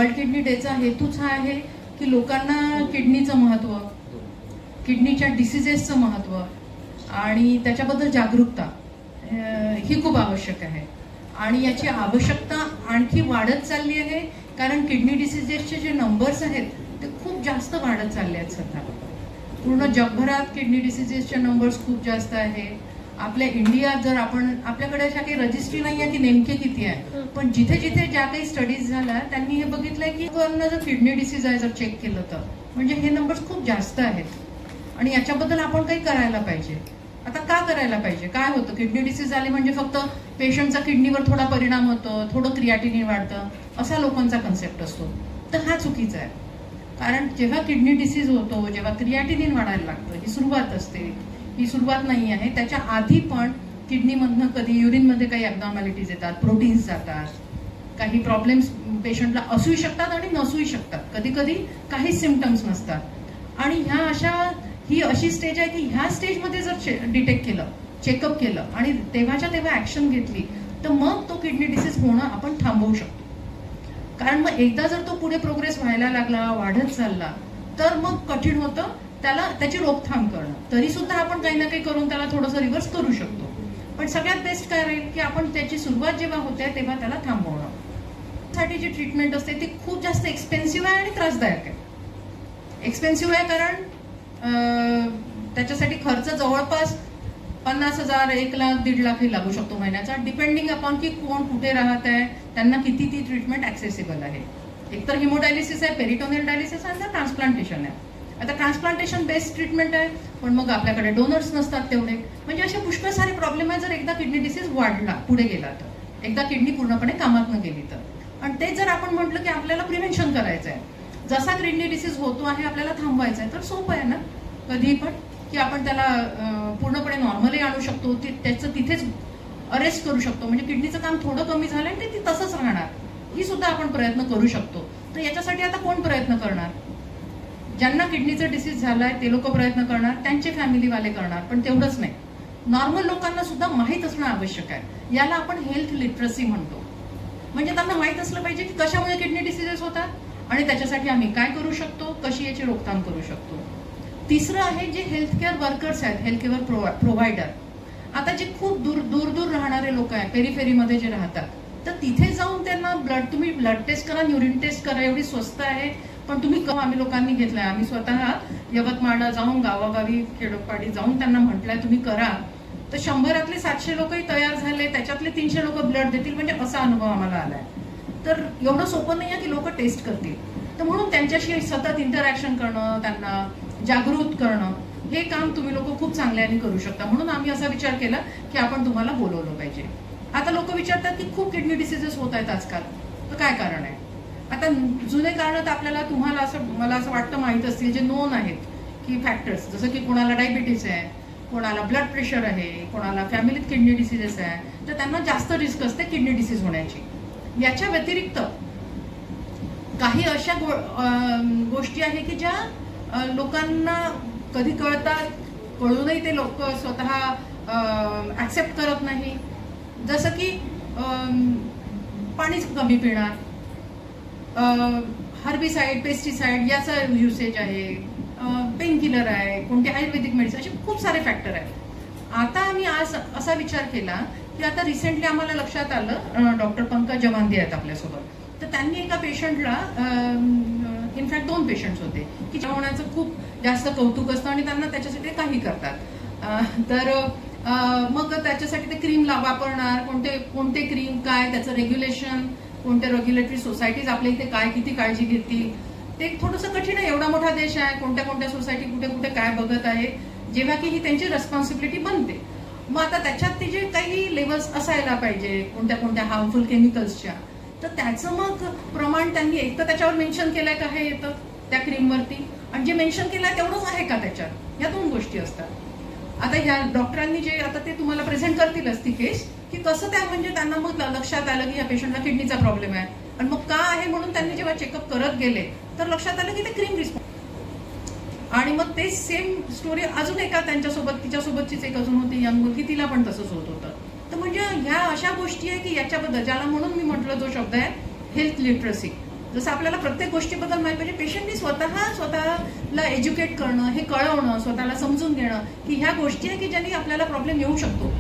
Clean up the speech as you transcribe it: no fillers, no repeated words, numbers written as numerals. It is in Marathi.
वर्ल्ड किडनी डेचा हेतूच हा आहे की लोकांना किडनीचं महत्त्व, किडनीच्या डिसिजेसचं महत्त्व आणि त्याच्याबद्दल जागरूकता ही खूप आवश्यक आहे. आणि याची आवश्यकता आणखी वाढत चालली आहे, कारण किडनी डिसिजेसचे जे नंबर्स आहेत ते खूप जास्त वाढत चालले आहेत सध्या. पूर्ण जगभरात किडनी डिसिजेसचे नंबर्स खूप जास्त आहे. आपल्या इंडियात जर आपण, आपल्याकडे अशा काही रजिस्ट्री नाही आहे की नेमके किती आहे, पण जिथे जिथे ज्या काही स्टडीज झाल्या त्यांनी हे बघितलंय की जर किडनी डिसीज आहे जर चेक केलं तर म्हणजे हे नंबर्स खूप जास्त आहेत आणि याच्याबद्दल आपण काही करायला पाहिजे. आता का करायला पाहिजे? काय होतं, किडनी डिसीज झाली म्हणजे फक्त पेशंटचा किडनीवर थोडा परिणाम होतो, थोडं क्रिएटिनिन वाढतं, असा लोकांचा कन्सेप्ट असतो. तर हा चुकीचा आहे. कारण जेव्हा किडनी डिसीज होतो, जेव्हा क्रिएटिनिन वाढायला लागतं, ही सुरुवात असते. ही सुरुवात नाही आहे, त्याच्या आधी पण किडनीमधनं कधी युरिनमध्ये काही ॲबनॉर्मॅलिटीज येतात, प्रोटीन्स जातात, काही प्रॉब्लेम्स पेशंटला असूही शकतात आणि नसूही शकतात. कधी कधी काही सिम्पटम्स नसतात आणि ही अशी स्टेज आहे की ह्या स्टेजमध्ये जर डिटेक्ट केलं, चेकअप केलं आणि तेव्हाच्या तेव्हा ऍक्शन घेतली तर मग तो किडनी डिसीज होणं आपण थांबवू शकतो. कारण मग एकदा जर तो पुढे प्रोग्रेस व्हायला लागला, वाढत चालला, तर मग कठीण होतं त्याची रोकथाम करणं. तरी सुद्धा आपण काही ना काही करून त्याला थोडंसं रिव्हर्स करू शकतो. पण सगळ्यात बेस्ट काय राहील की आपण त्याची सुरुवात जेव्हा होते तेव्हा त्याला थांबवणं. साठी जी ट्रीटमेंट असते ती खूप जास्त एक्सपेन्सिव्ह आहे आणि त्रासदायक आहे. एक्सपेन्सिव्ह आहे कारण त्याच्यासाठी खर्च जवळपास 50,000, 1 लाख, 1.5 लाख लागू शकतो महिन्याचा, डिपेंडिंग अपॉन की कोण कुठे राहत आहे, त्यांना किती ती ट्रीटमेंट ऍक्सेसिबल आहे. एकतर हिमोडायलिसिस आहे, पेरिटोनियल डायलिसिस आहे, आणि ट्रान्सप्लांटेशन आहे. आता ट्रान्सप्लांटेशन बेस्ट ट्रीटमेंट आहे, पण मग आपल्याकडे डोनर्स नसतात तेवढे. म्हणजे असे पुष्कळ सारे प्रॉब्लेम आहे जर एकदा किडनी डिसीज वाढला, पुढे गेला तर, एकदा किडनी पूर्णपणे कामात न गेली तर. आणि ते जर आपण म्हटलं की आपल्याला प्रिव्हेन्शन करायचं आहे, जसा किडनी डिसीज होतो आहे आपल्याला थांबवायचा आहे, तर सोपं आहे ना कधी पण की आपण त्याला पूर्णपणे नॉर्मली आणू शकतो, त्याचं तिथेच अरेस्ट करू शकतो. म्हणजे किडनीचं काम थोडं कमी झालं आणि ते तसंच राहणार, ही सुद्धा आपण प्रयत्न करू शकतो. तर याच्यासाठी आता कोण प्रयत्न करणार? ज्यांना किडनीचा डिसीज झालाय ते लोक प्रयत्न करणार, त्यांचे फॅमिलीवाले करणार, पण तेवढंच नाही, नॉर्मल लोकांना सुद्धा माहीत असणं आवश्यक आहे. याला आपण हेल्थ लिटरसी म्हणतो. म्हणजे त्यांना माहीत असलं पाहिजे की कशामुळे किडनी डिसीजेस होतात आणि त्याच्यासाठी आम्ही काय करू शकतो, कशी याची रोकथाम करू शकतो. तिसरं आहे जे हेल्थकेअर वर्कर्स आहेत, हेल्थकेअर प्रोव्हायडर. आता जे खूप दूर राहणारे लोक आहेत, पेरिफेरीमध्ये जे राहतात, तर तिथे जाऊन त्यांना तुम्ही ब्लड टेस्ट करा, युरिन टेस्ट करा, एवढी स्वस्त आहे. पण तुम्ही आम्ही लोकांनी घेतलाय, आम्ही स्वतः यवतमाळला जाऊन, गावागावी खेडोपाडी जाऊन त्यांना म्हटलंय तुम्ही करा. तर 100 700 लोकही तयार झाले, त्याच्यातले 300 लोक ब्लड देतील. म्हणजे असा अनुभव आम्हाला आलाय. तर एवढं सोपं नाही आहे की लोक टेस्ट करतील. तर म्हणून त्यांच्याशी सतत इंटरॅक्शन करणं, त्यांना जागृत करणं, हे काम तुम्ही लोक खूप चांगल्याने करू शकता. म्हणून आम्ही असा विचार केला की आपण तुम्हाला बोलवलं पाहिजे. आता लोक विचारतात की खूप किडनी डिसीजेस होत आहेत आजकाल, तर काय कारण आहे? आता जुने कारण तर आपल्याला, तुम्हाला मला असं वाटतं माहीत असतील, जे नोन आहेत की फॅक्टर्स, जसं की कोणाला डायबिटीस आहे, कोणाला ब्लड प्रेशर आहे, कोणाला फॅमिलीत किडनी डिसीजेस आहे, तर त्यांना जास्त रिस्क असते किडनी डिसीज होण्याची. याच्या व्यतिरिक्त काही अशा गोष्टी आहे की ज्या लोकांना कधी कळतात, कळूनही ते लोक स्वतः ऍक्सेप्ट करत नाही. जसं की पाणीच कमी पिणार, हर्बिसाइड, पेस्टिसाइड याचा युसेज आहे, पेन किलर आहे, कोणते आयुर्वेदिक मेडिसिन, असे खूप सारे फॅक्टर आहेत. आता आम्ही आज असा विचार केला की आता रिसेंटली आम्हाला लक्षात आलं, डॉक्टर पंकज जवांदे आहेत आपल्यासोबत, तर त्यांनी एका पेशंटला, इनफॅक्ट 2 पेशंट्स होते की जेवणाचं खूप जास्त कौतुक असतं आणि त्यांना त्याच्यासाठी काही करतात. तर मग त्याच्यासाठी ते क्रीम वापरणार, कोणते क्रीम, काय त्याचं रेग्युलेशन, कोणत्या रेग्युलेटरी सोसायटीज आपल्या इथे काय किती काळजी घेतील, ते थोडंसं कठीण आहे. एवढा मोठा देश आहे, कोणत्या सोसायटी कुठे कुठे काय बघत आहे, जेव्हा की ही त्यांची रेस्पॉन्सिबिलिटी बनते. मग आता त्याच्यात ते जे काही लेवल्स असायला पाहिजे, कोणत्या हार्मफुल केमिकल्सच्या, तर त्याचं मग प्रमाण त्यांनी एक तर त्याच्यावर मेन्शन केलंय का हे येतं त्या क्रीमवरती, आणि जे मेन्शन केलंय तेवढंच आहे का त्याच्यात, या 2 गोष्टी असतात. आता ह्या डॉक्टरांनी जे आता ते तुम्हाला प्रेझेंट करतीलच ती केस, की कसं त्या म्हणजे त्यांना मग लक्षात आलं की या पेशंटला किडनीचा प्रॉब्लेम आहे, आणि मग का आहे म्हणून त्यांनी जेव्हा चेकअप करत गेले तर लक्षात आलं की ते क्रीम रिस्पॉन्स. आणि मग ते सेम स्टोरी अजून एका त्यांच्यासोबत, तिच्यासोबतचीच एक अजून होती यंग मुलगी, तिला पण तसंच होत होतं. तर म्हणजे ह्या अशा गोष्टी आहे की याच्याबद्दल, ज्याला म्हणून मी म्हटलं जो शब्द आहे हेल्थ लिटरसी, जसं आपल्याला प्रत्येक गोष्टीबद्दल माहिती पाहिजे, पेशंटनी स्वतःला एज्युकेट करणं, हे कळवणं, स्वतःला समजून घेणं की ह्या गोष्टी आहे की ज्यांनी आपल्याला प्रॉब्लेम येऊ शकतो.